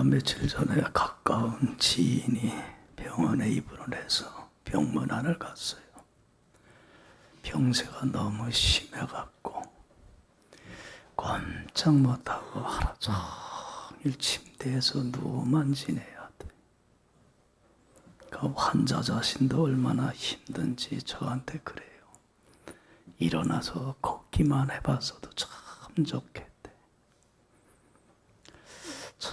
제가 며칠 전에 가까운 지인이 병원에 입원을 해서 병문안을 갔어요. 병세가 너무 심해갖고 꼼짝 못하고 하루 종일 침대에서 누워만 지내야 돼. 그 환자 자신도 얼마나 힘든지 저한테 그래요. 일어나서 걷기만 해봤어도 참 좋겠대. 참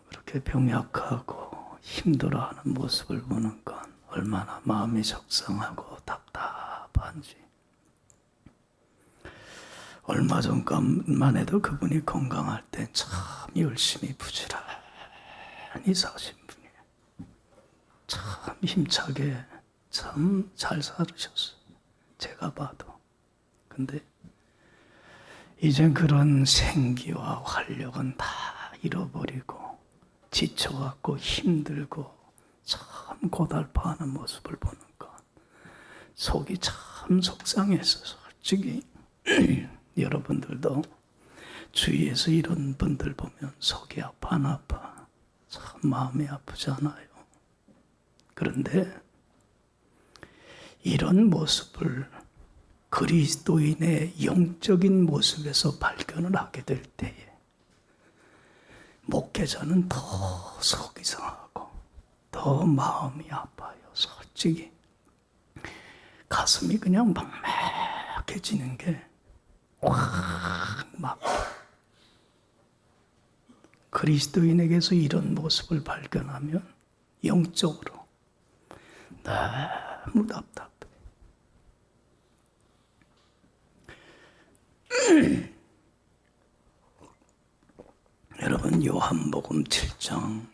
그렇게 병약하고 힘들어하는 모습을 보는 건 얼마나 마음이 속상하고 답답한지. 얼마 전까만 해도 그분이 건강할 때 참 열심히 부지런히 사신 분이에요. 참 힘차게 참 잘 살으셨어요. 제가 봐도. 근데 이젠 그런 생기와 활력은 다 잃어버리고 지쳐갖고 힘들고 참 고달파하는 모습을 보는 것, 속이 참 속상해서 솔직히 여러분들도 주위에서 이런 분들 보면 속이 아파 안 아파? 참 마음이 아프잖아요. 그런데 이런 모습을 그리스도인의 영적인 모습에서 발견을 하게 될 때에 목회자는 더 속이 상하고 더 마음이 아파요. 솔직히 가슴이 그냥 막막해지는 게 확 막 그리스도인에게서 이런 모습을 발견하면 영적으로 너무 답답해. 여러분 요한복음 7장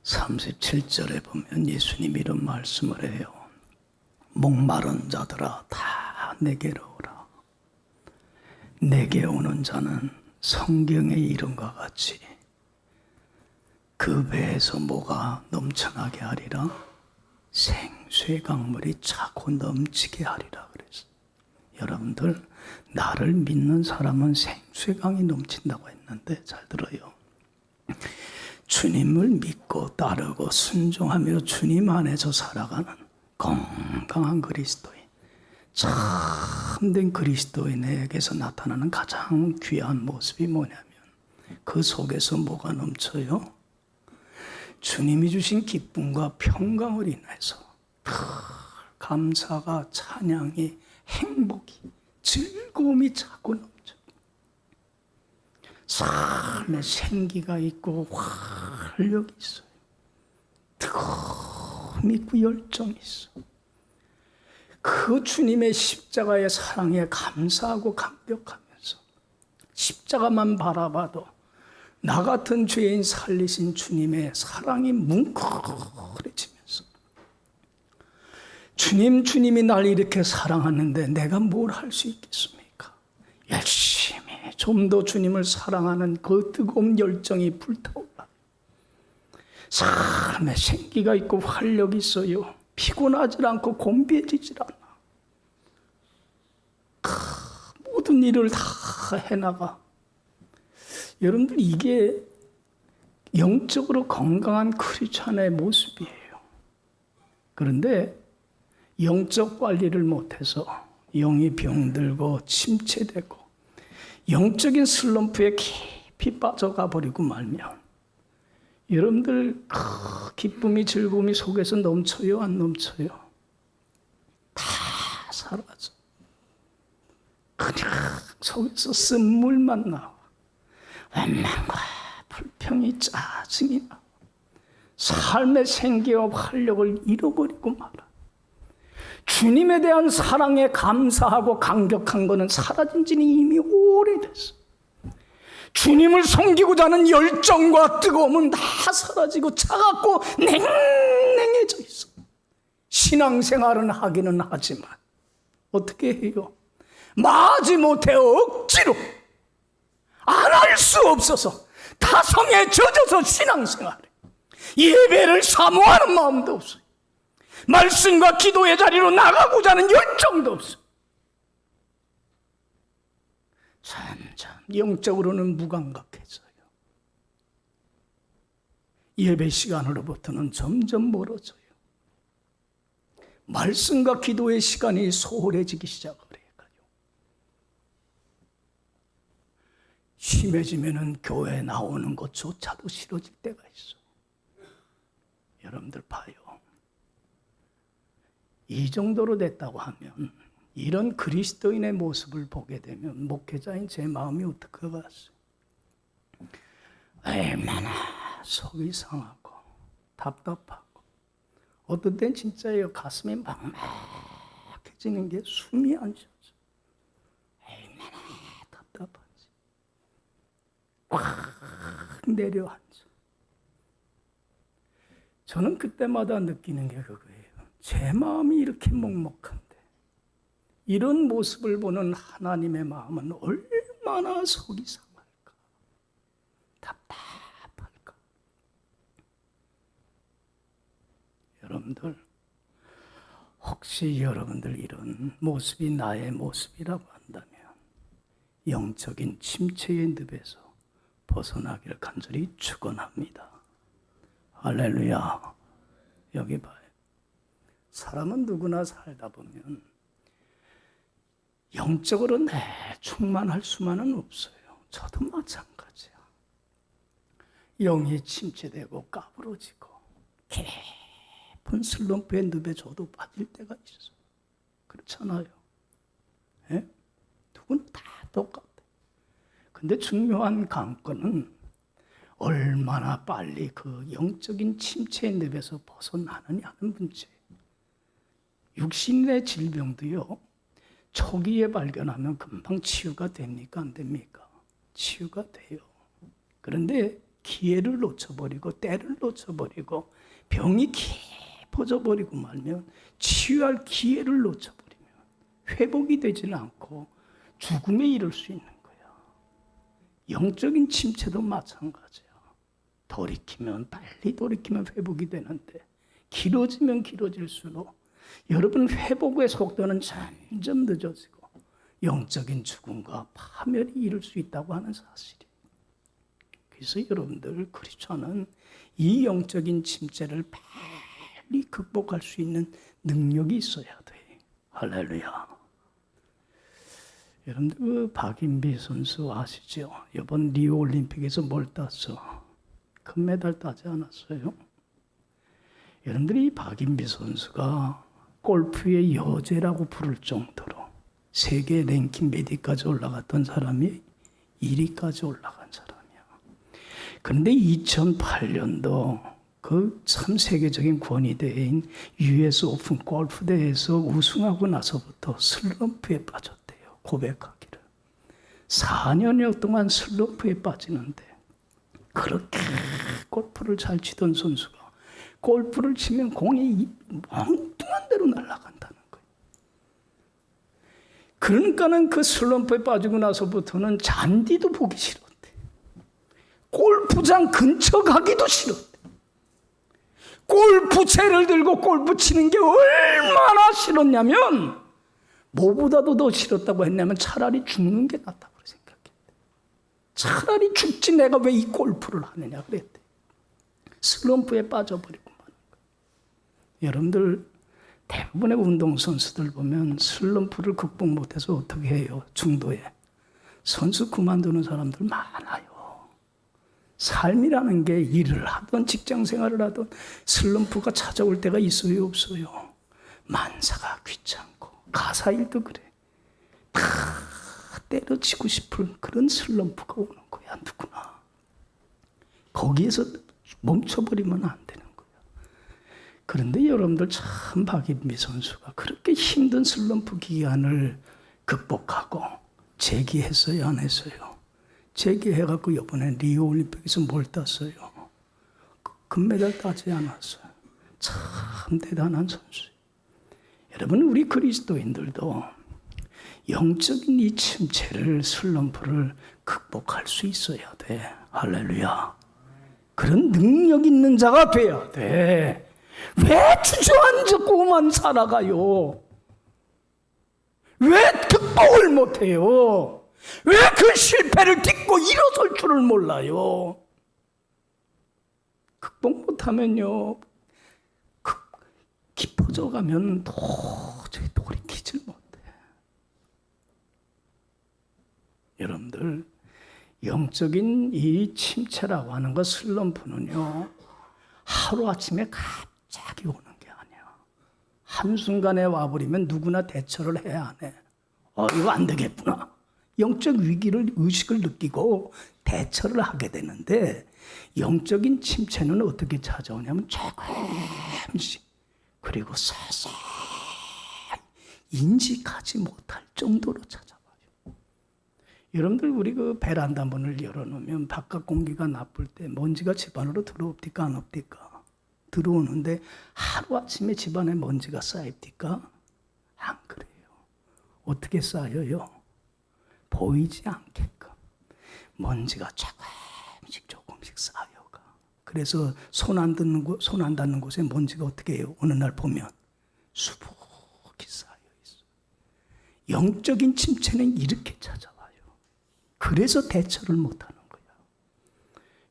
37절에 보면 예수님이 이런 말씀을 해요. 목마른 자들아 다 내게로 오라. 내게 오는 자는 성경의 이름과 같이 그 배에서 뭐가 넘쳐나게 하리라? 생수의 강물이 차고 넘치게 하리라 그랬어요. 여러분들 나를 믿는 사람은 생수의 강이 넘친다고 했는데 잘 들어요. 주님을 믿고 따르고 순종하며 주님 안에서 살아가는 건강한 그리스도인, 참된 그리스도인에게서 나타나는 가장 귀한 모습이 뭐냐면 그 속에서 뭐가 넘쳐요? 주님이 주신 기쁨과 평강을 인해서 감사가, 찬양이, 행복이, 즐거움이 차고 넘쳐. 삶에 생기가 있고 활력이 있어요. 뜨거움이 있고 열정이 있어. 그 주님의 십자가의 사랑에 감사하고 감격하면서 십자가만 바라봐도 나 같은 죄인 살리신 주님의 사랑이 뭉클해지면서 주님이 날 이렇게 사랑하는데 내가 뭘 할 수 있겠습니까? 열심히 좀 더 주님을 사랑하는 그 뜨거운 열정이 불타올라. 삶에 생기가 있고 활력이 있어요. 피곤하지 않고 곤비해지질 않아. 모든 일을 다 해나가. 여러분들 이게 영적으로 건강한 크리스찬의 모습이에요. 그런데 영적 관리를 못해서 영이 병들고 침체되고 영적인 슬럼프에 깊이 빠져가 버리고 말면 여러분들 기쁨이 즐거움이 속에서 넘쳐요? 안 넘쳐요? 다 사라져. 그냥 속에서 쓴물만 나와. 원망과 불평이, 짜증이 나와. 삶의 생기와 활력을 잃어버리고 말아. 주님에 대한 사랑에 감사하고 감격한 것은 사라진 지는 이미 오래됐어. 주님을 섬기고자 하는 열정과 뜨거움은 다 사라지고 차갑고 냉랭해져 있어. 신앙생활은 하기는 하지만 어떻게 해요? 마지 못해 억지로 안 할 수 없어서 타성에 젖어서 신앙생활해. 예배를 사모하는 마음도 없어요. 말씀과 기도의 자리로 나가고자 하는 열정도 없어요. 점점 영적으로는 무감각해져요. 예배 시간으로부터는 점점 멀어져요. 말씀과 기도의 시간이 소홀해지기 시작을 해요. 심해지면은 교회 나오는 것조차도 싫어질 때가 있어. 여러분들 봐요. 이 정도로 됐다고 하면 이런 그리스도인의 모습을 보게 되면 목회자인 제 마음이 어떻게 갔어요? 얼마나 속이 상하고 답답하고 어떤 땐 진짜예요. 가슴이 막막해지는 게 숨이 안 쉬어져. 얼마나 답답한지. 확 내려앉아. 저는 그때마다 느끼는 게 그거예요. 제 마음이 이렇게 먹먹한데 이런 모습을 보는 하나님의 마음은 얼마나 속이 상할까, 답답할까. 여러분들, 혹시 여러분들 이런 모습이 나의 모습이라고 한다면 영적인 침체의 늪에서 벗어나기를 간절히 축원합니다. 할렐루야. 여기 봐요. 사람은 누구나 살다 보면 영적으로 충만할 수만은 없어요. 저도 마찬가지야. 영이 침체되고 까부러지고 깊은 슬럼프의 늪에 저도 빠질 때가 있어. 그렇잖아요. 예? 누구나 다 똑같아. 근데 중요한 관건은 얼마나 빨리 그 영적인 침체의 늪에서 벗어나느냐 하는 문제예요. 육신의 질병도요, 초기에 발견하면 금방 치유가 됩니까? 안 됩니까? 치유가 돼요. 그런데 기회를 놓쳐버리고 때를 놓쳐버리고 병이 깊어져 버리고 말면 치유할 기회를 놓쳐버리면 회복이 되지는 않고 죽음에 이를 수 있는 거야. 영적인 침체도 마찬가지야. 빨리 돌이키면 회복이 되는데 길어지면 길어질수록 여러분 회복의 속도는 점점 늦어지고 영적인 죽음과 파멸이 이룰 수 있다고 하는 사실이에요. 그래서 여러분들 그리스도는 이 영적인 침체를 빨리 극복할 수 있는 능력이 있어야 돼. 할렐루야. 여러분들 그 박인비 선수 아시죠? 이번 리오 올림픽에서 뭘 땄어? 금메달 따지 않았어요? 여러분들이 박인비 선수가 골프의 여제라고 부를 정도로 세계 랭킹 몇 위까지 올라갔던 사람이 1위까지 올라간 사람이야. 그런데 2008년도 그 참 세계적인 권위대회인 US 오픈 골프 대회에서 우승하고 나서부터 슬럼프에 빠졌대요. 고백하기를. 4년여 동안 슬럼프에 빠지는데 그렇게 골프를 잘 치던 선수가 골프를 치면 공이 엉뚱한 대로 날아간다는 거예요. 그러니까는 그 슬럼프에 빠지고 나서부터는 잔디도 보기 싫었대. 골프장 근처 가기도 싫었대. 골프채를 들고 골프 치는 게 얼마나 싫었냐면 뭐보다도 더 싫었다고 했냐면 차라리 죽는 게 낫다고 생각했대. 차라리 죽지 내가 왜 이 골프를 하느냐 그랬대. 슬럼프에 빠져버리고 마는 거예요. 여러분들 대부분의 운동선수들 보면 슬럼프를 극복 못해서 어떻게 해요? 중도에. 선수 그만두는 사람들 많아요. 삶이라는 게 일을 하든 직장생활을 하든 슬럼프가 찾아올 때가 있어요? 없어요? 만사가 귀찮고 가사일도 그래. 다 때려치고 싶은 그런 슬럼프가 오는 거야. 누구나. 거기에서 멈춰버리면 안 되는 거야. 그런데 여러분들 참 박인비 선수가 그렇게 힘든 슬럼프 기간을 극복하고 재기했어요? 안 했어요? 재기해갖고 이번에 리오 올림픽에서 뭘 땄어요? 금메달 따지 않았어요. 참 대단한 선수예요. 여러분 우리 그리스도인들도 영적인 이 침체를 슬럼프를 극복할 수 있어야 돼. 할렐루야. 그런 능력 있는 자가 돼야 돼. 왜 주저앉고만 살아가요? 왜 극복을 못해요? 왜 그 실패를 딛고 일어설 줄을 몰라요? 극복 못하면요, 깊어져 가면 도저히 돌이키질 못해. 여러분들, 영적인 이 침체라고 하는 것, 슬럼프는요, 하루아침에 갑자기 오는 게 아니야. 한순간에 와버리면 누구나 대처를 해야 하네. 이거 안 되겠구나. 영적 위기를, 의식을 느끼고 대처를 하게 되는데, 영적인 침체는 어떻게 찾아오냐면 조금씩, 그리고 서서히 인식하지 못할 정도로 찾아와요. 여러분들, 우리 그 베란다 문을 열어놓으면 바깥 공기가 나쁠 때 먼지가 집 안으로 들어옵니까, 안 옵니까? 들어오는데 하루아침에 집 안에 먼지가 쌓입니까? 안 그래요. 어떻게 쌓여요? 보이지 않게끔 먼지가 조금씩 쌓여가. 그래서 손 안 닿는 곳에 먼지가 어떻게 해요? 어느 날 보면 수북이 쌓여 있어. 영적인 침체는 이렇게 찾아와요. 그래서 대처를 못하는 거야.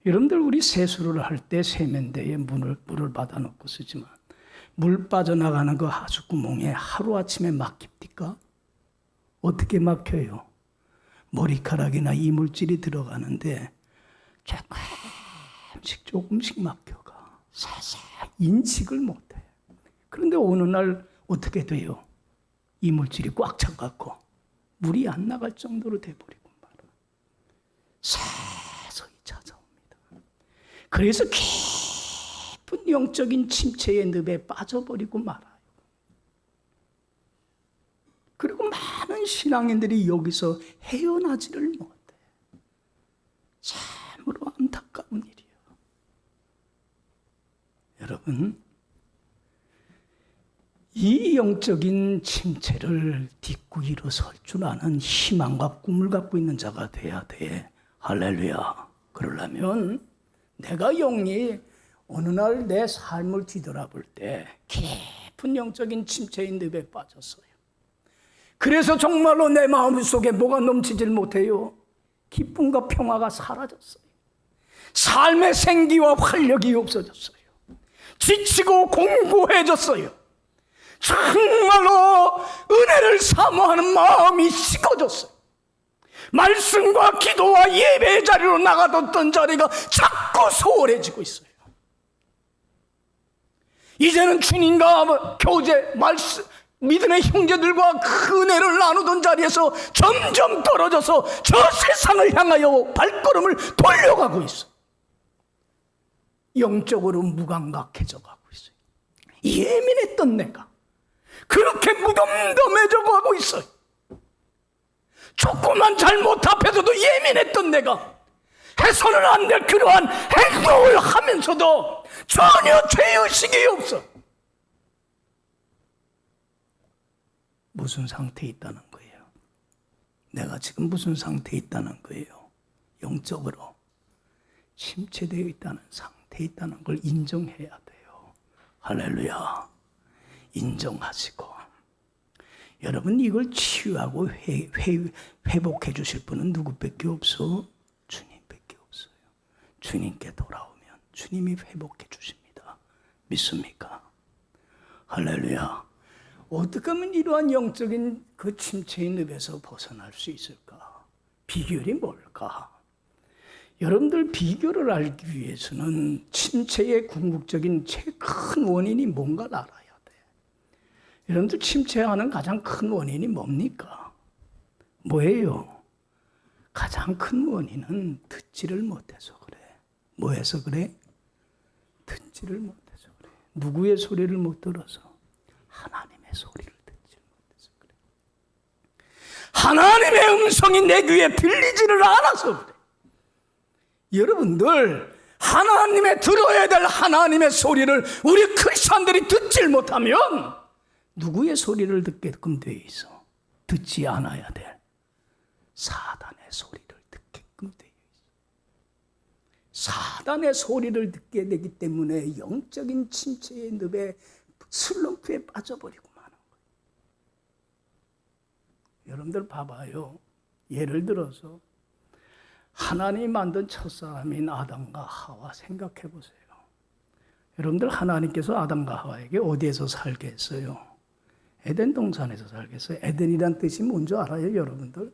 여러분들, 우리 세수를 할 때 세면대에 물을 받아놓고 쓰지만 물 빠져나가는 그 하수구멍에 하루아침에 막힙니까? 어떻게 막혀요? 머리카락이나 이물질이 들어가는데 조금씩 막혀가. 사실 인식을 못해. 그런데 어느 날 어떻게 돼요? 이물질이 꽉 차갖고 물이 안 나갈 정도로 돼버리고 말아. 서서히 찾아옵니다. 그래서 깊은 영적인 침체의 늪에 빠져버리고 말아요. 그리고 많은 신앙인들이 여기서 헤어나지를 못해. 참으로 안타까운 일이에요. 여러분, 이 영적인 침체를 딛고 일어설 줄 아는 희망과 꿈을 갖고 있는 자가 돼야 돼. 할렐루야. 그러려면 내가 영이 어느 날 내 삶을 뒤돌아볼 때 깊은 영적인 침체의 늪에 빠졌어요. 그래서 정말로 내 마음속에 뭐가 넘치질 못해요. 기쁨과 평화가 사라졌어요. 삶의 생기와 활력이 없어졌어요. 지치고 공고해졌어요. 정말로 은혜를 사모하는 마음이 식어졌어요. 말씀과 기도와 예배의 자리로 나가뒀던 자리가 자꾸 소홀해지고 있어요. 이제는 주님과 교제, 말씀, 믿음의 형제들과 그 은혜를 나누던 자리에서 점점 떨어져서 저 세상을 향하여 발걸음을 돌려가고 있어. 영적으로 무감각해져 가고 있어요. 예민했던 내가 그렇게 무덤덤해져 가고 있어요. 조그만 잘못 앞에서도 예민했던 내가 해서는 안 될 그러한 행동을 하면서도 전혀 죄의식이 없어. 무슨 상태에 있다는 거예요? 내가 지금 무슨 상태에 있다는 거예요? 영적으로 침체되어 있다는 상태에 있다는 걸 인정해야 돼요. 할렐루야. 인정하시고, 여러분, 이걸 치유하고 회복해 주실 분은 누구밖에 없어? 주님밖에 없어요. 주님께 돌아오면 주님이 회복해 주십니다. 믿습니까? 할렐루야. 어떻게 하면 이러한 영적인 그 침체의 늪에서 벗어날 수 있을까? 비결이 뭘까? 여러분들, 비결을 알기 위해서는 침체의 궁극적인 제일 큰 원인이 뭔가를 알아야 돼. 여러분들, 침체하는 가장 큰 원인이 뭡니까? 뭐예요? 가장 큰 원인은 듣지를 못해서 그래. 뭐해서 그래? 듣지를 못해서 그래. 누구의 소리를 못 들어서? 하나님의 소리를 듣지 못해서 그래. 하나님의 음성이 내 귀에 들리지를 않아서 그래. 여러분들, 하나님의 들어야 될 하나님의 소리를 우리 크리스찬들이 듣질 못하면 누구의 소리를 듣게끔 돼 있어? 듣지 않아야 될 사단의 소리를 듣게끔 돼 있어. 사단의 소리를 듣게 되기 때문에 영적인 침체의 늪에, 슬럼프에 빠져버리고 마는 거예요. 여러분들 봐봐요. 예를 들어서 하나님이 만든 첫사람인 아담과 하와 생각해 보세요. 여러분들 하나님께서 아담과 하와에게 어디에서 살게 했어요? 에덴 동산에서 살게 했어요. 에덴이란 뜻이 뭔지 알아요, 여러분들?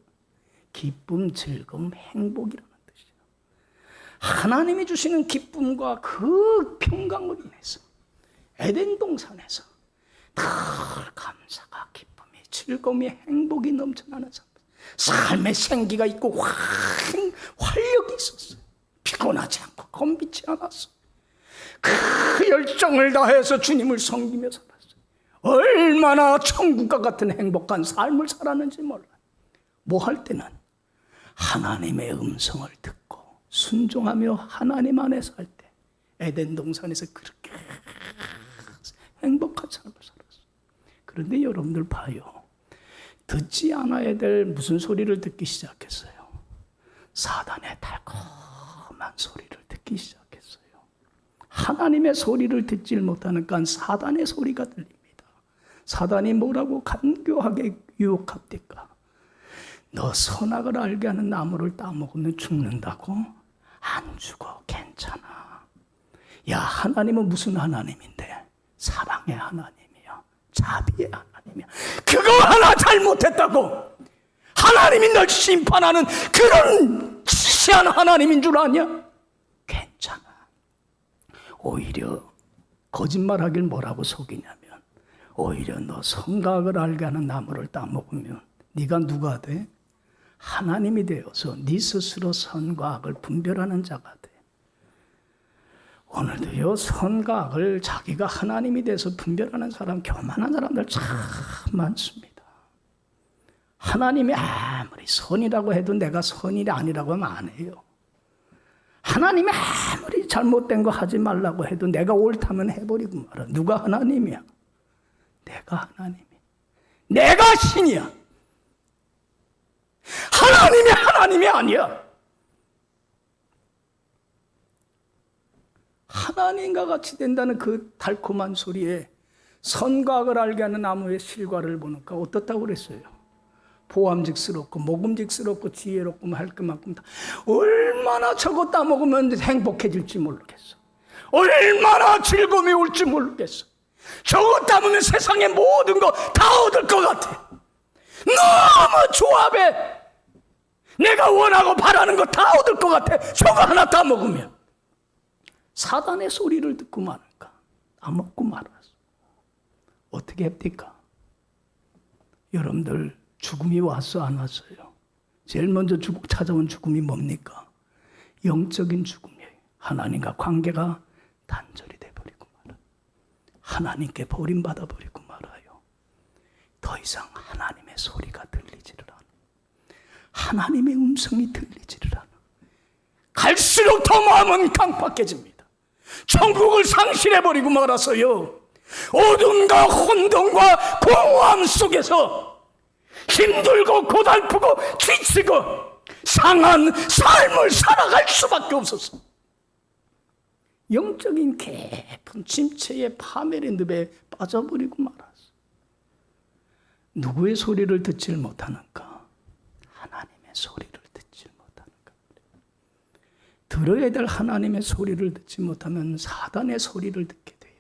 기쁨, 즐거움, 행복이라는 뜻이에요. 하나님이 주시는 기쁨과 그 평강으로 인해서 에덴 동산에서 늘 감사가, 기쁨이, 즐거움이, 행복이 넘쳐나는 삶의 생기가 있고 활력이 있었어요. 피곤하지 않고 건비치 않았어. 그 열정을 다해서 주님을 섬기며 살았어요. 얼마나 천국과 같은 행복한 삶을 살았는지 몰라요. 뭐 할 때는 하나님의 음성을 듣고 순종하며 하나님 안에 살 때 에덴 동산에서 그렇게 행복한 삶을 살았어요. 그런데 여러분들 봐요. 듣지 않아야 될 무슨 소리를 듣기 시작했어요? 사단의 달콤한 소리를 듣기 시작했어요. 하나님의 소리를 듣지 못하니까 사단의 소리가 들립니다. 사단이 뭐라고 간교하게 유혹합니까? 너 선악을 알게 하는 나무를 따먹으면 죽는다고? 안 죽어, 괜찮아. 야, 하나님은 무슨 하나님인데? 사랑의 하나님이야. 자비의 하나님이야. 그거 하나 잘못했다고 하나님이 널 심판하는 그런 지시한 하나님인 줄 아냐? 괜찮아. 오히려 거짓말하길 뭐라고 속이냐면 오히려 너 선악을 알게 하는 나무를 따먹으면 네가 누가 돼? 하나님이 되어서 네 스스로 선과 악을 분별하는 자가 돼. 오늘도요, 선과 악을 자기가 하나님이 돼서 분별하는 사람, 교만한 사람들 참 많습니다. 하나님이 아무리 선이라고 해도 내가 선이 아니라고 하면 안 해요. 하나님이 아무리 잘못된 거 하지 말라고 해도 내가 옳다면 해버리고 말아. 누가 하나님이야? 내가 하나님이야. 내가 신이야. 하나님이 아니야. 하나님과 같이 된다는 그 달콤한 소리에 선과 악을 알게 하는 나무의 실과를 보니까 어떻다고 그랬어요? 보암직스럽고 먹음직스럽고 지혜롭고 할 것만큼 다 얼마나 저거 따먹으면 행복해질지 모르겠어. 얼마나 즐거움이 올지 모르겠어. 저거 따먹으면 세상의 모든 거 다 얻을 것 같아. 너무 조합해. 내가 원하고 바라는 거 다 얻을 것 같아. 저거 하나 따먹으면. 사단의 소리를 듣고 말할까? 따먹고 말았어. 어떻게 합니까? 여러분들 죽음이 왔어 안 왔어요? 제일 먼저 찾아온 죽음이 뭡니까? 영적인 죽음이에요. 하나님과 관계가 단절이 돼버리고 말아요. 하나님께 버림받아 버리고 말아요. 더 이상 하나님의 소리가 들리지를 않아. 하나님의 음성이 들리지를 않아. 갈수록 더 마음은 강팍해집니다. 천국을 상실해버리고 말았어요. 어둠과 혼돈과 공허함 속에서 힘들고 고달프고 지치고 상한 삶을 살아갈 수밖에 없었어. 영적인 깊은 침체의 파멸의 늪에 빠져버리고 말았어. 누구의 소리를 듣질 못하는가? 하나님의 소리를 듣질 못하는가? 들어야 될 하나님의 소리를 듣지 못하면 사단의 소리를 듣게 돼요.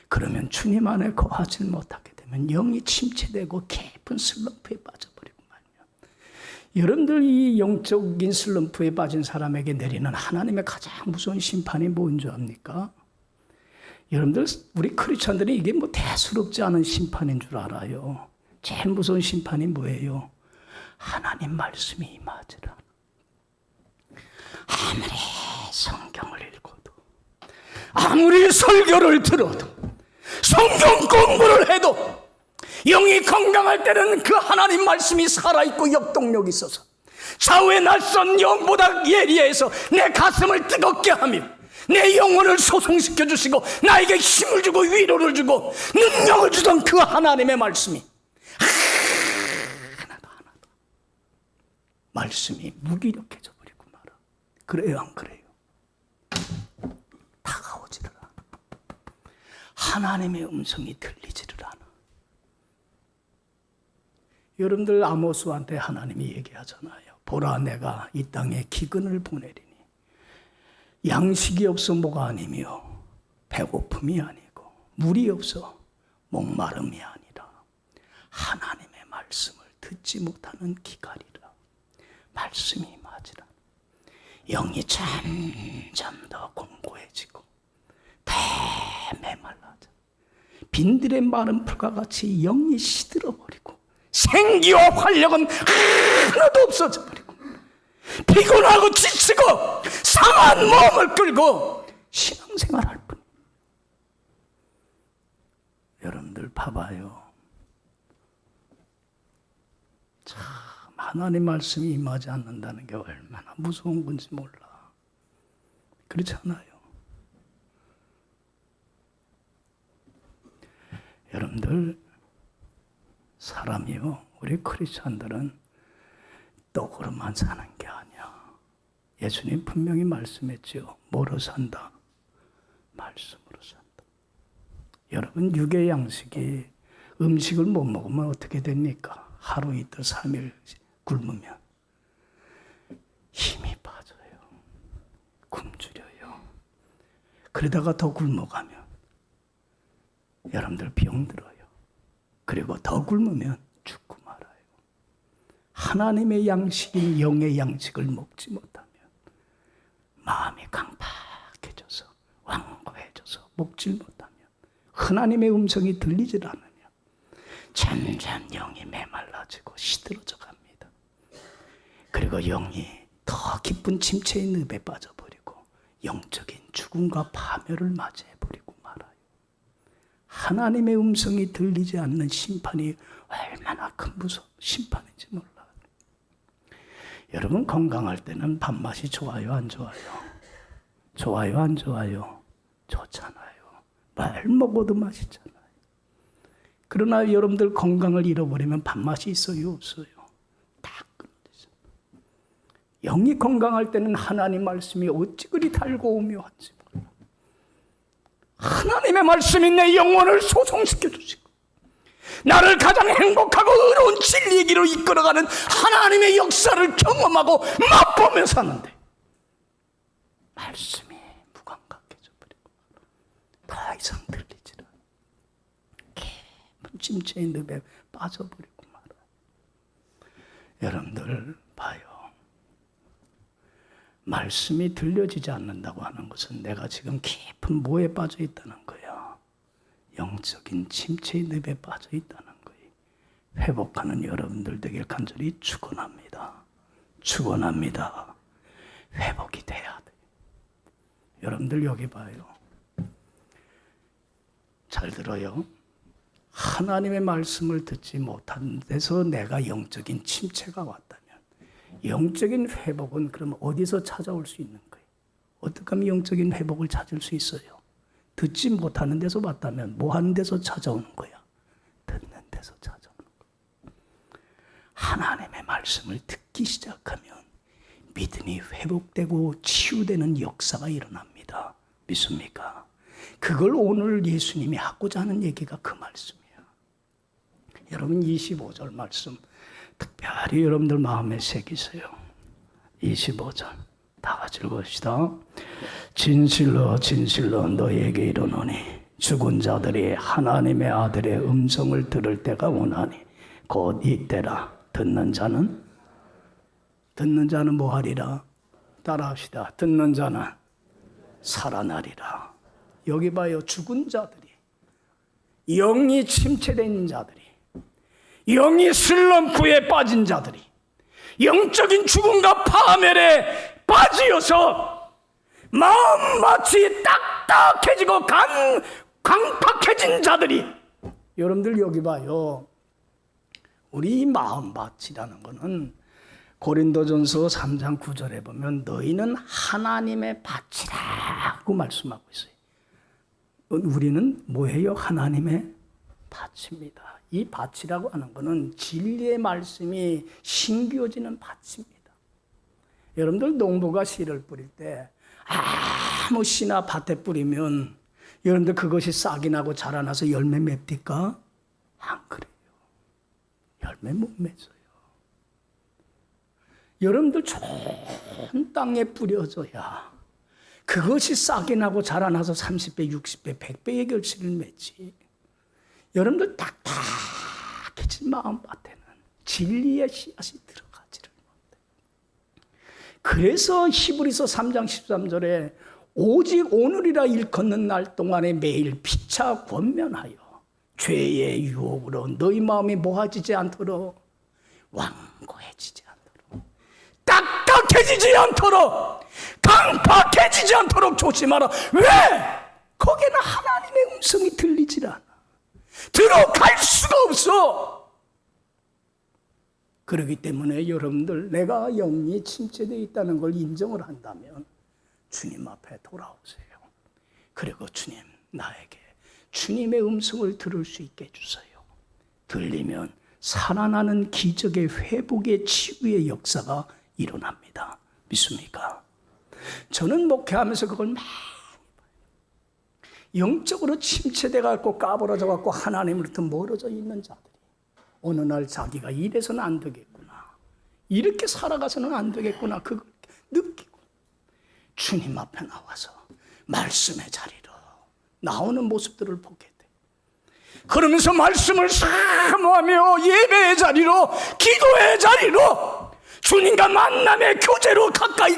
그러면 주님 안에 거하지 못하게 되면 영이 침체되고 깊은 슬럼프에 빠져버리고 말이야. 여러분들 이 영적인 슬럼프에 빠진 사람에게 내리는 하나님의 가장 무서운 심판이 뭔지 압니까? 여러분들 우리 크리스천들이 이게 뭐 대수롭지 않은 심판인 줄 알아요. 제일 무서운 심판이 뭐예요? 하나님 말씀이 임하지라. 아무리 성경을 읽어도 아무리 설교를 들어도 성경 공부를 해도 영이 건강할 때는 그 하나님 말씀이 살아있고 역동력이 있어서 좌우의 낯선 영보다 예리해서 내 가슴을 뜨겁게 하며 내 영혼을 소송시켜 주시고 나에게 힘을 주고 위로를 주고 능력을 주던 그 하나님의 말씀이 하나도 말씀이 무기력해져 버리고 말아. 그래요 안 그래요? 다가오지를 않아. 하나님의 음성이 들리지를 않아. 여러분들 아모스한테 하나님이 얘기하잖아요. 보라 내가 이 땅에 기근을 보내리니 양식이 없어 뭐가 아니며 배고픔이 아니고 물이 없어 목마름이 아니라 하나님의 말씀을 듣지 못하는 기갈이라. 말씀이 맞으라. 영이 점점 더 공고해지고 메말라져 빈들의 마른 풀과 같이 영이 시들어버리고 생기와 활력은 하나도 없어져 버리고 피곤하고 지치고 상한 몸을 끌고 신앙생활할 뿐. 여러분들 봐봐요. 참 하나님 말씀이 임하지 않는다는 게 얼마나 무서운 건지 몰라. 그렇지 않아요? 여러분들 사람이요, 우리 크리스찬들은 떡으로만 사는 게 아니야. 예수님 분명히 말씀했죠. 뭐로 산다? 말씀으로 산다. 여러분 육의 양식이 음식을 못 먹으면 어떻게 됩니까? 하루 이틀 3일 굶으면 힘이 빠져요. 굶주려요. 그러다가 더 굶어가면 여러분들 병들어요. 그리고 더 굶으면 죽고 말아요. 하나님의 양식인 영의 양식을 먹지 못하면 마음이 강팍해져서 완고해져서 먹질 못하면 하나님의 음성이 들리질 않으면 점점 영이 메말라지고 시들어져 갑니다. 그리고 영이 더 깊은 침체의 늪에 빠져버리고 영적인 죽음과 파멸을 맞이해버리고 말아요. 하나님의 음성이 들리지 않는 심판이 얼마나 큰 심판인지 몰라요. 여러분 건강할 때는 밥맛이 좋아요, 안 좋아요? 좋아요, 안 좋아요? 좋잖아요. 뭘 먹어도 맛있잖아요. 그러나 여러분들 건강을 잃어버리면 밥맛이 있어요, 없어요? 다 끊어지죠. 영이 건강할 때는 하나님 말씀이 어찌 그리 달고 오묘한지 몰라. 하나님의 말씀이 내 영혼을 소송시켜 주시고 나를 가장 행복하고 의로운 진리의 길로 이끌어가는 하나님의 역사를 경험하고 맛보며 사는데 말씀이 무감각해져 버리고 더 이상 들리지 않아. 깊은 침체의 늪에 빠져버리고 말아. 여러분들 봐요. 말씀이 들려지지 않는다고 하는 것은 내가 지금 깊은 뭐에 빠져 있다는 거야. 영적인 침체의 늪에 빠져 있다는 거예요. 회복하는 여러분들 되길 간절히 축원합니다. 축원합니다. 회복이 돼야 돼. 여러분들 여기 봐요. 잘 들어요. 하나님의 말씀을 듣지 못한 데서 내가 영적인 침체가 왔다면 영적인 회복은 그럼 어디서 찾아올 수 있는 거예요? 어떻게 하면 영적인 회복을 찾을 수 있어요? 듣지 못하는 데서 왔다면 뭐 하는 데서 찾아오는 거야? 듣는 데서 찾아오는 거야. 하나님의 말씀을 듣기 시작하면 믿음이 회복되고 치유되는 역사가 일어납니다. 믿습니까? 그걸 오늘 예수님이 하고자 하는 얘기가 그 말씀이에요. 여러분 25절 말씀 특별히 여러분들 마음에 새기세요. 25절 다 같이 읽읍시다. 진실로 진실로 너에게 이르노니 죽은 자들이 하나님의 아들의 음성을 들을 때가 오나니 곧 이때라. 듣는 자는 뭐 하리라? 따라합시다. 듣는 자는 살아나리라. 여기 봐요. 죽은 자들이, 영이 침체된 자들이, 영이 슬럼프에 빠진 자들이, 영적인 죽음과 파멸에 빠지어서 마음밭이 딱딱해지고 강팍해진 자들이, 여러분들 여기 봐요. 우리 마음밭이라는 것은 고린도전서 3장 9절에 보면 너희는 하나님의 밭이라고 말씀하고 있어요. 우리는 뭐예요? 하나님의 밭입니다. 이 밭이라고 하는 것은 진리의 말씀이 심겨지는 밭입니다. 여러분들 농부가 씨를 뿌릴 때 아무 씨나 밭에 뿌리면 여러분들 그것이 싹이 나고 자라나서 열매 맺습니까? 안 그래요. 열매 못 맺어요. 여러분들 좋은 땅에 뿌려져야 그것이 싹이 나고 자라나서 30배, 60배, 100배의 결실을 맺지. 여러분들 딱딱해진 마음밭에는 진리의 씨앗이 들어가지를 못해. 그래서 히브리서 3장 13절에 오직 오늘이라 일컫는 날 동안에 매일 피차 권면하여 죄의 유혹으로 너희 마음이 모아지지 않도록, 완고해지지 않도록, 딱딱해지지 않도록, 강팍해지지 않도록 조심하라. 왜? 거기는 하나님의 음성이 들리질 않아. 들어갈 수가 없어. 그렇기 때문에 여러분들, 내가 영이 침체되어 있다는 걸 인정을 한다면 주님 앞에 돌아오세요. 그리고 주님, 나에게 주님의 음성을 들을 수 있게 해주세요. 들리면 살아나는 기적의 회복의 치유의 역사가 일어납니다. 믿습니까? 저는 목회하면서 그걸 많이 봐요. 영적으로 침체돼갖고 까부러져갖고 하나님으로부터 멀어져 있는 자들이 어느 날 자기가 이래서는 안 되겠구나, 이렇게 살아가서는 안 되겠구나, 그걸 느끼고 주님 앞에 나와서 말씀의 자리로 나오는 모습들을 보게 돼. 그러면서 말씀을 사모하며 예배의 자리로, 기도의 자리로, 주님과 만남의 교제로 가까이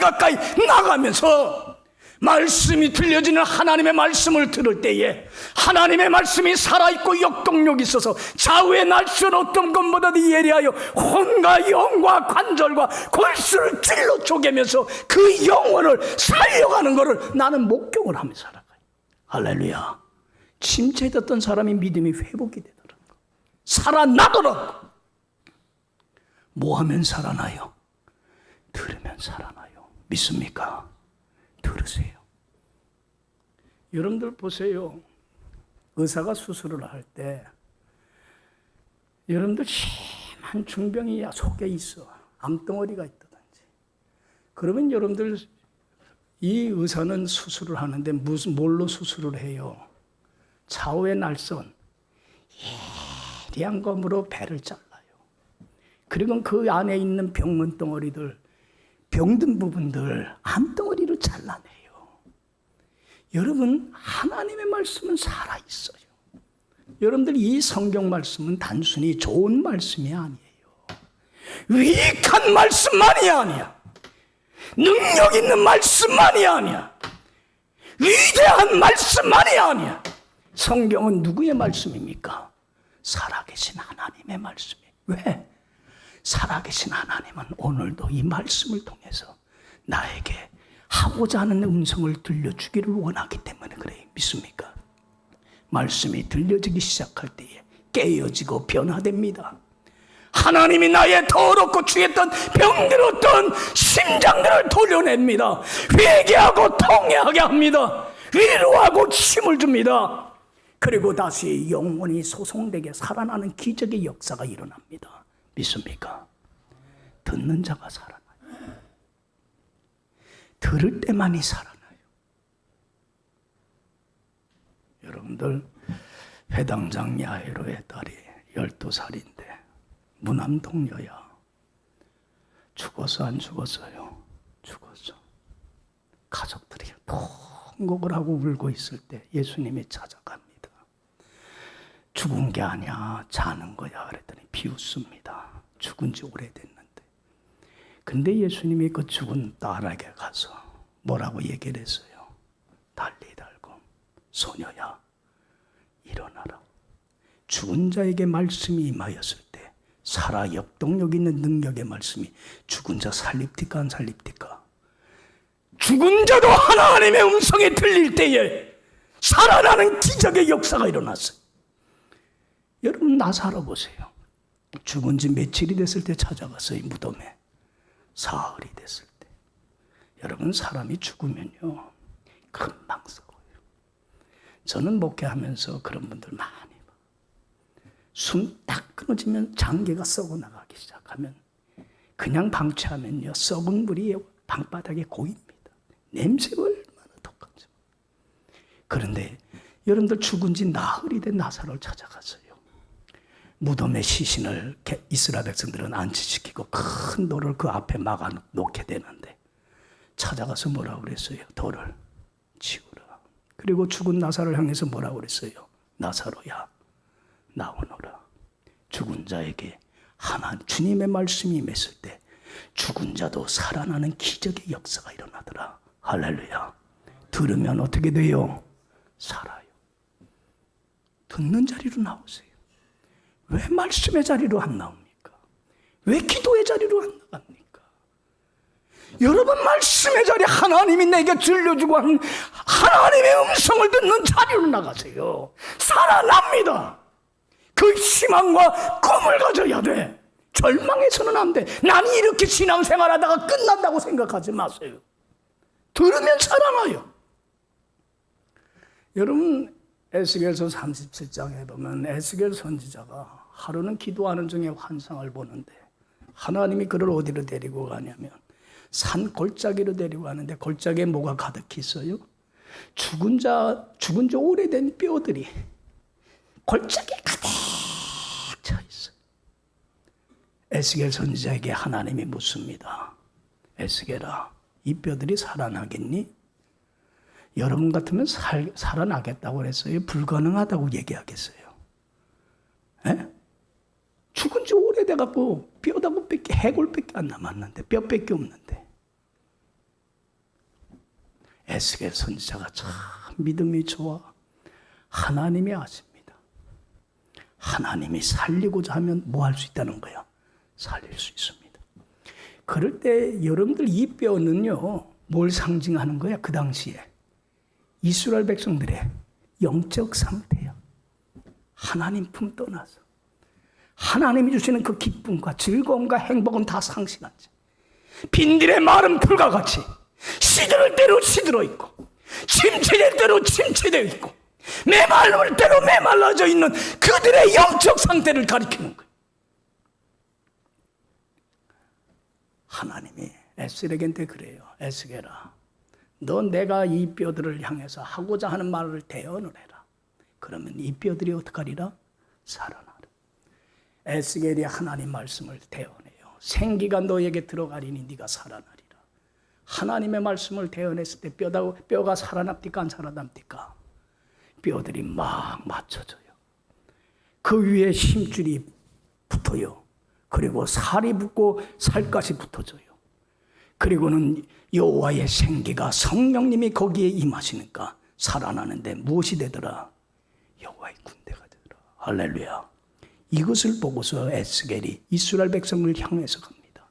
나가면서 말씀이 들려지는 하나님의 말씀을 들을 때에 하나님의 말씀이 살아있고 역동력이 있어서 좌우의 날선 어떤 것보다도 예리하여 혼과 영과 관절과 골수를 찔러 쪼개면서 그 영혼을 살려가는 것을 나는 목격을 하며 살아가요. 할렐루야. 침체됐던 사람이 믿음이 회복이 되더라고. 살아나더라고. 뭐 하면 살아나요? 들으면 살아나요. 믿습니까? 들으세요. 여러분들 보세요. 의사가 수술을 할 때 여러분들 심한 중병이 속에 있어. 암덩어리가 있다든지. 그러면 여러분들, 이 의사는 수술을 하는데 뭘로 수술을 해요? 좌우의 날선 예리한 검으로 배를 잘라요. 그리고 그 안에 있는 병문 덩어리들, 병든 부분들 암덩어리로 잘라내요. 여러분, 하나님의 말씀은 살아있어요. 여러분들, 이 성경 말씀은 단순히 좋은 말씀이 아니에요. 유익한 말씀만이 아니야. 능력 있는 말씀만이 아니야. 위대한 말씀만이 아니야. 성경은 누구의 말씀입니까? 살아계신 하나님의 말씀이에요. 왜? 살아계신 하나님은 오늘도 이 말씀을 통해서 나에게 하고자 하는 음성을 들려주기를 원하기 때문에 그래요. 믿습니까? 말씀이 들려지기 시작할 때에 깨어지고 변화됩니다. 하나님이 나의 더럽고 취했던 병들었던 심장들을 돌려냅니다. 회개하고 통회하게 합니다. 위로하고 힘을 줍니다. 그리고 다시 영혼이 소송되게 살아나는 기적의 역사가 일어납니다. 믿습니까? 듣는 자가 살아나요. 들을 때만이 살아나요. 여러분들, 회당장 야이로의 딸이 12살인데 무남동녀야. 죽었어 안 죽었어요? 죽었어. 가족들이 통곡을 하고 울고 있을 때 예수님이 찾아갑니다. 죽은 게 아니야, 자는 거야. 그랬더니 비웃습니다. 죽은 지 오래됐는데. 근데 예수님이 그 죽은 딸에게 가서 뭐라고 얘기를 했어요? 달리 달고, 소녀야, 일어나라. 죽은 자에게 말씀이 임하였을 때 살아 역동력 있는 능력의 말씀이 죽은 자 살립니까 안 살립니까? 죽은 자도 하나님의 음성에 들릴 때에 살아나는 기적의 역사가 일어났어요. 여러분, 나사로 보세요. 죽은 지 며칠이 됐을 때 찾아갔어요. 무덤에. 사흘이 됐을 때. 여러분, 사람이 죽으면요 금방 썩어요. 저는 목회하면서 그런 분들 많이 봐요. 숨 딱 끊어지면 장기가 썩어 나가기 시작하면 그냥 방치하면요 썩은 물이 방바닥에 고입니다. 냄새가 얼마나 독한지. 그런데 여러분들, 죽은 지 나흘이 된 나사로를 찾아갔어요. 무덤의 시신을 이스라엘 백성들은 안치시키고 큰 돌을 그 앞에 막아 놓게 되는데 찾아가서 뭐라고 그랬어요? 돌을 치우라. 그리고 죽은 나사로를 향해서 뭐라고 그랬어요? 나사로야, 나오너라. 죽은 자에게 주님의 말씀이 임했을 때 죽은 자도 살아나는 기적의 역사가 일어나더라. 할렐루야. 들으면 어떻게 돼요? 살아요. 듣는 자리로 나오세요. 왜 말씀의 자리로 안 나옵니까? 왜 기도의 자리로 안 나갑니까? 여러분, 말씀의 자리, 하나님이 내게 들려주고 한 하나님의 음성을 듣는 자리로 나가세요. 살아납니다. 그 희망과 꿈을 가져야 돼. 절망해서는 안 돼. 나는 이렇게 신앙생활하다가 끝난다고 생각하지 마세요. 들으면 살아나요. 여러분, 에스겔서 37장에 보면 에스겔 선지자가 하루는 기도하는 중에 환상을 보는데 하나님이 그를 어디로 데리고 가냐면 산 골짜기로 데리고 가는데 골짜기에 뭐가 가득히 있어요? 죽은 지 오래된 뼈들이 골짜기에 가득 차 있어요. 에스겔 선지자에게 하나님이 묻습니다. 에스겔아, 이 뼈들이 살아나겠니? 여러분 같으면 살아나겠다고 그랬어요? 불가능하다고 얘기하겠어요? 에? 죽은 지 오래돼갖고 뼈다고밖에 해골밖에 안 남았는데, 뼈밖에 없는데. 에스겔 선지자가 참 믿음이 좋아. 하나님이 아십니다. 하나님이 살리고자 하면 뭐 할 수 있다는 거야? 살릴 수 있습니다. 그럴 때 여러분들 이 뼈는요, 뭘 상징하는 거야? 그 당시에 이스라엘 백성들의 영적 상태야. 하나님 품 떠나서 하나님이 주시는 그 기쁨과 즐거움과 행복은 다 상실한 채 빈들의 마른 풀과 같이 시들을 대로 시들어 있고 침체될 대로 침체되어 있고 메말를 대로 메말라져 있는 그들의 영적 상태를 가리키는 거예요. 하나님이 에스겔에게 그래요. 에스겔아, 너 내가 이 뼈들을 향해서 하고자 하는 말을 대언을 해라. 그러면 이 뼈들이 어떡하리라? 살아나라. 에스겔이 하나님 말씀을 대언해요. 생기가 너에게 들어가리니 네가 살아나리라. 하나님의 말씀을 대언했을 때 뼈가 살아납니까? 안 살아납니까? 뼈들이 막 맞춰져요. 그 위에 힘줄이 붙어요. 그리고 살이 붙고 살갗이 붙어져요. 그리고는 여호와의 생기가 성령님이 거기에 임하시니까 살아나는데 무엇이 되더라? 여호와의 군대가 되더라. 할렐루야. 이것을 보고서 에스겔이 이스라엘 백성을 향해서 갑니다.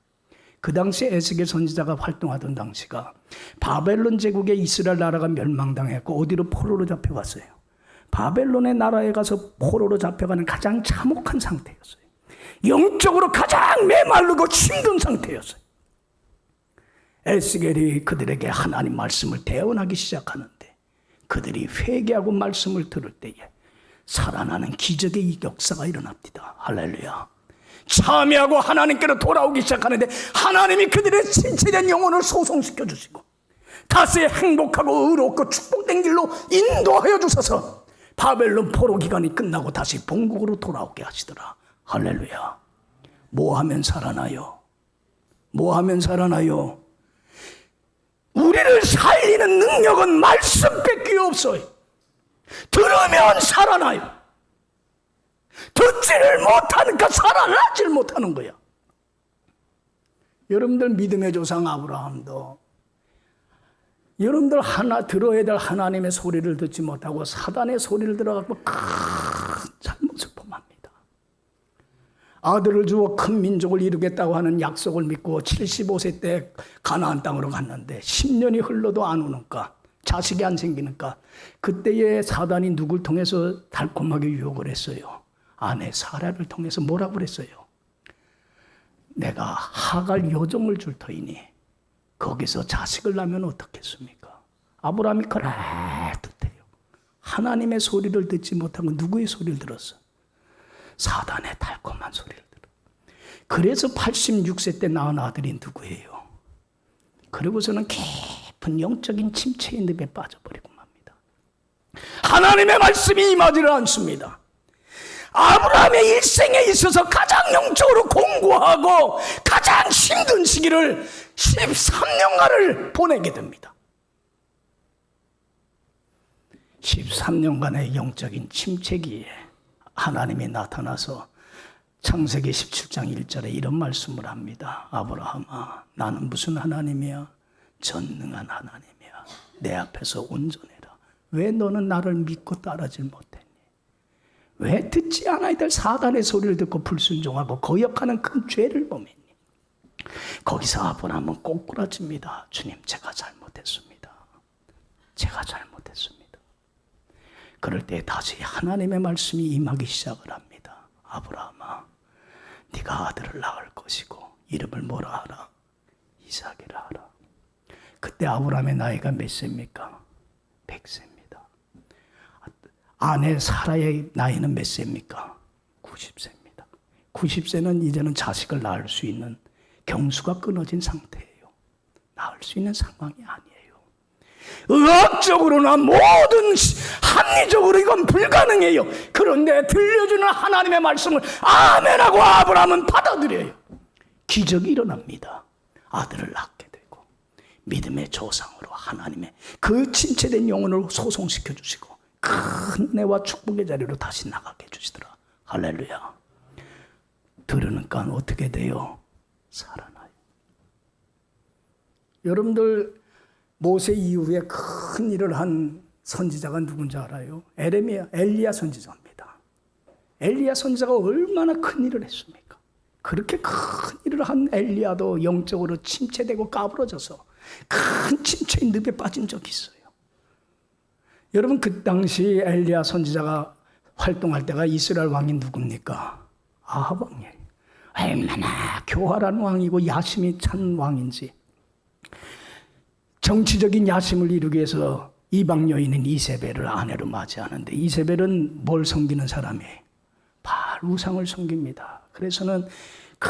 그 당시 에스겔 선지자가 활동하던 당시가 바벨론 제국의 이스라엘 나라가 멸망당했고 어디로 포로로 잡혀갔어요. 바벨론의 나라에 가서 포로로 잡혀가는 가장 참혹한 상태였어요. 영적으로 가장 메마르고 힘든 상태였어요. 에스겔이 그들에게 하나님 말씀을 대언하기 시작하는데 그들이 회개하고 말씀을 들을 때에 살아나는 기적의 역사가 일어납니다. 할렐루야. 참여하고 하나님께로 돌아오기 시작하는데 하나님이 그들의 침체된 영혼을 소송시켜 주시고 다시 행복하고 의롭고 축복된 길로 인도하여 주셔서 바벨론 포로 기간이 끝나고 다시 본국으로 돌아오게 하시더라. 할렐루야. 뭐 하면 살아나요? 뭐 하면 살아나요? 우리를 살리는 능력은 말씀밖에 없어요. 들으면 살아나요. 듣지를 못하니까 살아나질 못하는 거야. 여러분들 믿음의 조상 아브라함도 여러분들 들어야 될 하나님의 소리를 듣지 못하고 사단의 소리를 들어갖고 큰 잘못을 범합니다. 아들을 주어 큰 민족을 이루겠다고 하는 약속을 믿고 75세 때 가나안 땅으로 갔는데 10년이 흘러도 안 오니까 자식이 안 생기니까 그때에 사단이 누굴 통해서 달콤하게 유혹을 했어요. 아내 사라를 통해서 뭐라고 그랬어요? 내가 하갈 여종을 줄 터이니 거기서 자식을 낳으면 어떻겠습니까? 아브라함이 그럴듯해요. 하나님의 소리를 듣지 못하고 누구의 소리를 들었어? 사단의 달콤한 소리를 들어. 그래서 86세 때 낳은 아들이 누구예요? 그리고서는 깊은 영적인 침체의 늪에 빠져버리고 맙니다. 하나님의 말씀이 임하지를 않습니다. 아브라함의 일생에 있어서 가장 영적으로 공고하고 가장 힘든 시기를 13년간을 보내게 됩니다. 13년간의 영적인 침체기에 하나님이 나타나서 창세기 17장 1절에 이런 말씀을 합니다. 아브라함아, 나는 무슨 하나님이야? 전능한 하나님이야. 내 앞에서 온전해라. 왜 너는 나를 믿고 따르질 못했니? 왜 듣지 않아야 될 사단의 소리를 듣고 불순종하고 거역하는 큰 죄를 범했니? 거기서 아브라함은 꼬꾸라집니다. 주님, 제가 잘못했습니다. 제가 잘못했습니다. 그럴 때 다시 하나님의 말씀이 임하기 시작을 합니다. 아브라함아, 네가 아들을 낳을 것이고 이름을 뭐라 하라? 이삭이라 하라. 그때 아브라함의 나이가 몇 세입니까? 100세입니다. 아내 사라의 나이는 몇 세입니까? 90세입니다. 90세는 이제는 자식을 낳을 수 있는 경수가 끊어진 상태예요. 낳을 수 있는 상황이 아니에요. 의학적으로나 모든 합리적으로 이건 불가능해요. 그런데 들려주는 하나님의 말씀을 아멘하고 아브라함은 받아들여요. 기적이 일어납니다. 아들을 낳게 되고 믿음의 조상으로 하나님의 그 침체된 영혼을 소송시켜 주시고 큰 은혜와 축복의 자리로 다시 나가게 해주시더라. 할렐루야. 들으니까 어떻게 돼요? 살아나요. 여러분들 모세 이후에 큰 일을 한 선지자가 누군지 알아요? 엘리야 선지자입니다. 엘리야 선지자가 얼마나 큰 일을 했습니까? 그렇게 큰 일을 한 엘리야도 영적으로 침체되고 까부러져서 큰 침체의 늪에 빠진 적이 있어요. 여러분, 그 당시 엘리야 선지자가 활동할 때가 이스라엘 왕이 누굽니까? 아합 왕이에요. 얼마나 교활한 왕이고 야심이 찬 왕인지. 정치적인 야심을 이루기 위해서 이방 여인인 이세벨을 아내로 맞이하는데, 이세벨은 뭘 섬기는 사람이에요? 바알 우상을 섬깁니다. 그래서는 그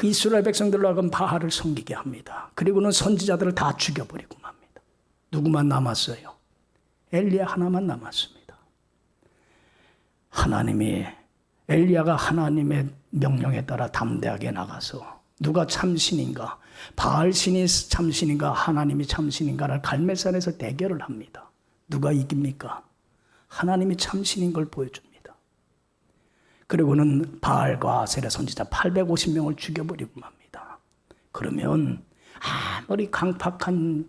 이스라엘 백성들로 하여금 바알을 섬기게 합니다. 그리고는 선지자들을 다 죽여버리고 맙니다. 누구만 남았어요? 엘리야 하나만 남았습니다. 엘리야가 하나님의 명령에 따라 담대하게 나가서 누가 참신인가, 바알신이 참신인가, 하나님이 참신인가를 갈멜산에서 대결을 합니다. 누가 이깁니까? 하나님이 참신인 걸 보여줍니다. 그리고는 바알과 아세라 선지자 850명을 죽여버리고 맙니다. 그러면 아무리 강팍한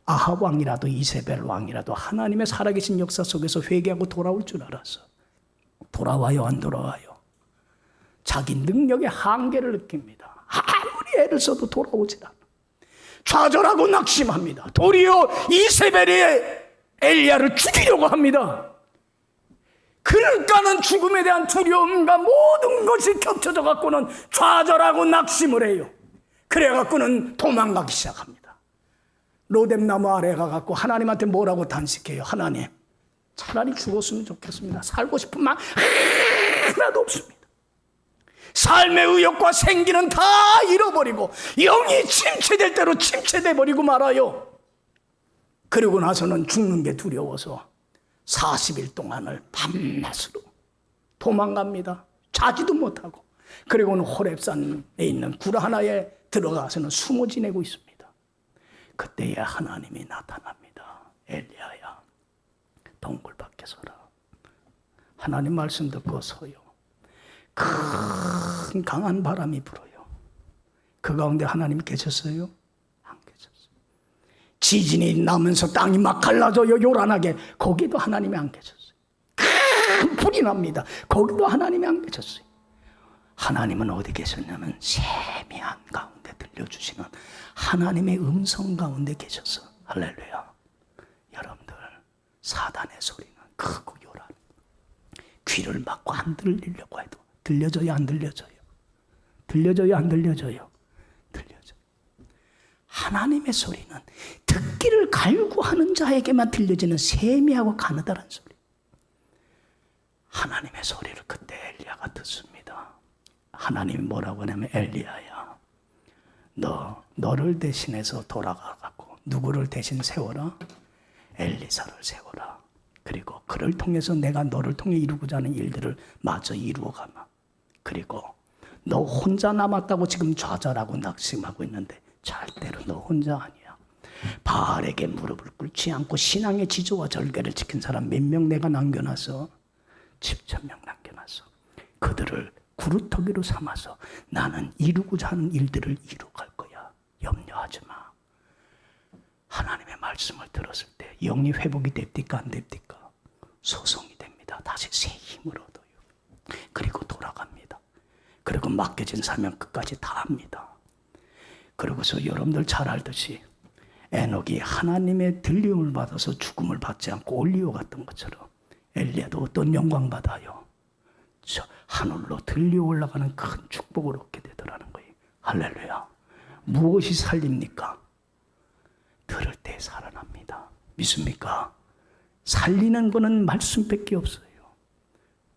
아합 왕이라도 이세벨 왕이라도 하나님의 살아계신 역사 속에서 회개하고 돌아올 줄 알았어. 돌아와요, 안 돌아와요? 자기 능력의 한계를 느낍니다. 아무리 애를 써도 돌아오질 않아. 좌절하고 낙심합니다. 도리어 이세벨이 엘리야를 죽이려고 합니다. 그러니까는 죽음에 대한 두려움과 모든 것이 겹쳐져 갖고는 좌절하고 낙심을 해요. 그래 갖고는 도망가기 시작합니다. 로뎀나무 아래 가갖고 하나님한테 뭐라고 단식해요? 하나님, 차라리 죽었으면 좋겠습니다. 살고 싶은 마음 하나도 없습니다. 삶의 의욕과 생기는 다 잃어버리고 영이 침체될 대로 침체돼 버리고 말아요. 그리고 나서는 죽는 게 두려워서 40일 동안을 밤낮으로 도망갑니다. 자지도 못하고. 그리고는 호렙산에 있는 굴 하나에 들어가서는 숨어 지내고 있습니다. 그때에 하나님이 나타납니다. 엘리야야, 동굴 밖에 서라. 하나님 말씀 듣고 서요. 큰 강한 바람이 불어요. 그 가운데 하나님이 계셨어요? 안 계셨어요. 지진이 나면서 땅이 막 갈라져요. 요란하게. 거기도 하나님이 안 계셨어요. 큰 불이 납니다. 거기도 하나님이 안 계셨어요. 하나님은 어디 계셨냐면 세미한 가운데 들려주시는 하나님의 음성 가운데 계셨어. 할렐루야. 여러분들, 사단의 소리는 크고 요란. 귀를 막고 안 들리려고 해도 들려져요, 안 들려져요? 들려져요, 안 들려져요? 들려져요. 하나님의 소리는 듣기를 갈구하는 자에게만 들려지는 세미하고 가느다란 소리. 하나님의 소리를 그때 엘리야가 듣습니다. 하나님이 뭐라고 하냐면, 엘리야야, 너를 대신해서 돌아가갖고 누구를 대신 세워라? 엘리사를 세워라. 그리고 그를 통해서 내가 너를 통해 이루고자 하는 일들을 마저 이루어가마. 그리고 너 혼자 남았다고 지금 좌절하고 낙심하고 있는데 절대로 너 혼자 아니야. 바알에게 무릎을 꿇지 않고 신앙의 지조와 절개를 지킨 사람 몇 명 내가 남겨놨어? 7,000명 남겨놨어. 그들을 구루터기로 삼아서 나는 이루고자 하는 일들을 이루갈 거야. 염려하지 마. 하나님의 말씀을 들었을 때 영이 회복이 됩니까? 안 됩니까? 소성이 됩니다. 다시 새 힘을 얻어요. 그리고 돌아갑니다. 그리고 맡겨진 사명 끝까지 다 합니다. 그러고서 여러분들 잘 알듯이 에녹이 하나님의 들림을 받아서 죽음을 받지 않고 올리오 갔던 것처럼 엘리야도 어떤 영광 받아요? 저 하늘로 들려 올라가는 큰 축복을 얻게 되더라는 거예요. 할렐루야. 무엇이 살립니까? 들을 때 살아납니다. 믿습니까? 살리는 거는 말씀밖에 없어요.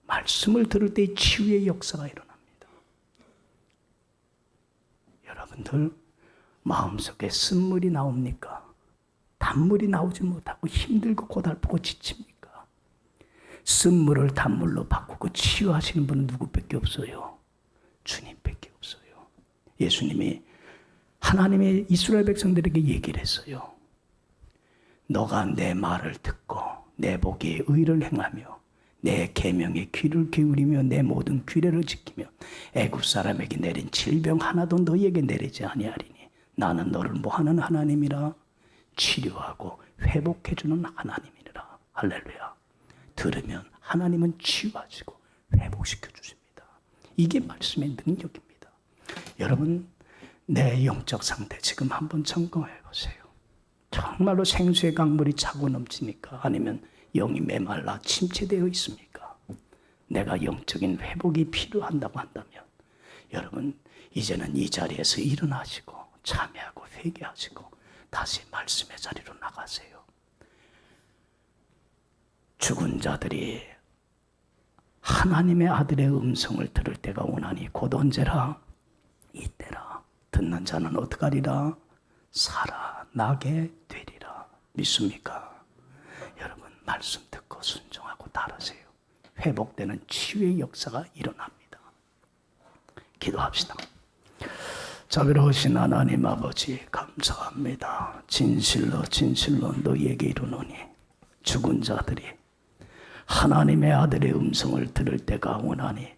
말씀을 들을 때 치유의 역사가 일어납니다. 여러분들 마음속에 쓴물이 나옵니까? 단물이 나오지 못하고 힘들고 고달프고 지칩니까? 쓴물을 단물로 바꾸고 치유하시는 분은 누구밖에 없어요? 주님밖에 없어요. 예수님이 하나님의 이스라엘 백성들에게 얘기를 했어요. 너가 내 말을 듣고 내 보기에 의를 행하며 내 계명에 귀를 기울이며 내 모든 규례를 지키며 애굽 사람에게 내린 질병 하나도 너희에게 내리지 아니하리니 나는 너를 뭐하는 하나님이라? 치료하고 회복해주는 하나님이라. 할렐루야. 들으면 하나님은 치유하시고 회복시켜 주십니다. 이게 말씀의 능력입니다. 여러분 내 영적 상태 지금 한번 점검해 보세요. 정말로 생수의 강물이 차고 넘칩니까? 아니면 영이 메말라 침체되어 있습니까? 내가 영적인 회복이 필요한다고 한다면 여러분 이제는 이 자리에서 일어나시고 참여하고 회개하시고 다시 말씀의 자리로 나가세요. 죽은 자들이 하나님의 아들의 음성을 들을 때가 오나니 곧 언제라? 이때라. 듣는 자는 어떡하리라? 살아나게 되리라. 믿습니까? 여러분 말씀 듣고 순종하고 따르세요. 회복되는 치유의 역사가 일어납니다. 기도합시다. 자비로우신 하나님 아버지 감사합니다. 진실로 진실로 너희에게 이르노니 죽은 자들이 하나님의 아들의 음성을 들을 때가 오나니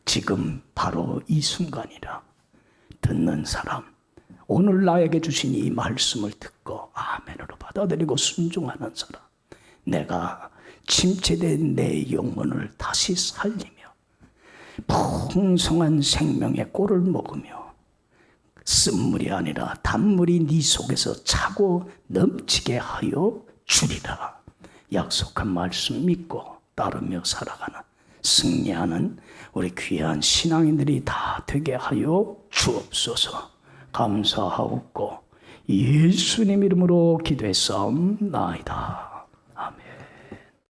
지금 바로 이 순간이라. 듣는 사람 오늘 나에게 주신 이 말씀을 듣고 아멘으로 받아들이고 순종하는 사람 내가 침체된 내 영혼을 다시 살리며 풍성한 생명의 꼴을 먹으며 쓴물이 아니라 단물이 네 속에서 차고 넘치게 하여 주리라. 약속한 말씀 믿고 따르며 살아가는 승리하는 우리 귀한 신앙인들이 다 되게 하여 주옵소서. 감사하옵고 예수님 이름으로 기도했사옵나이다.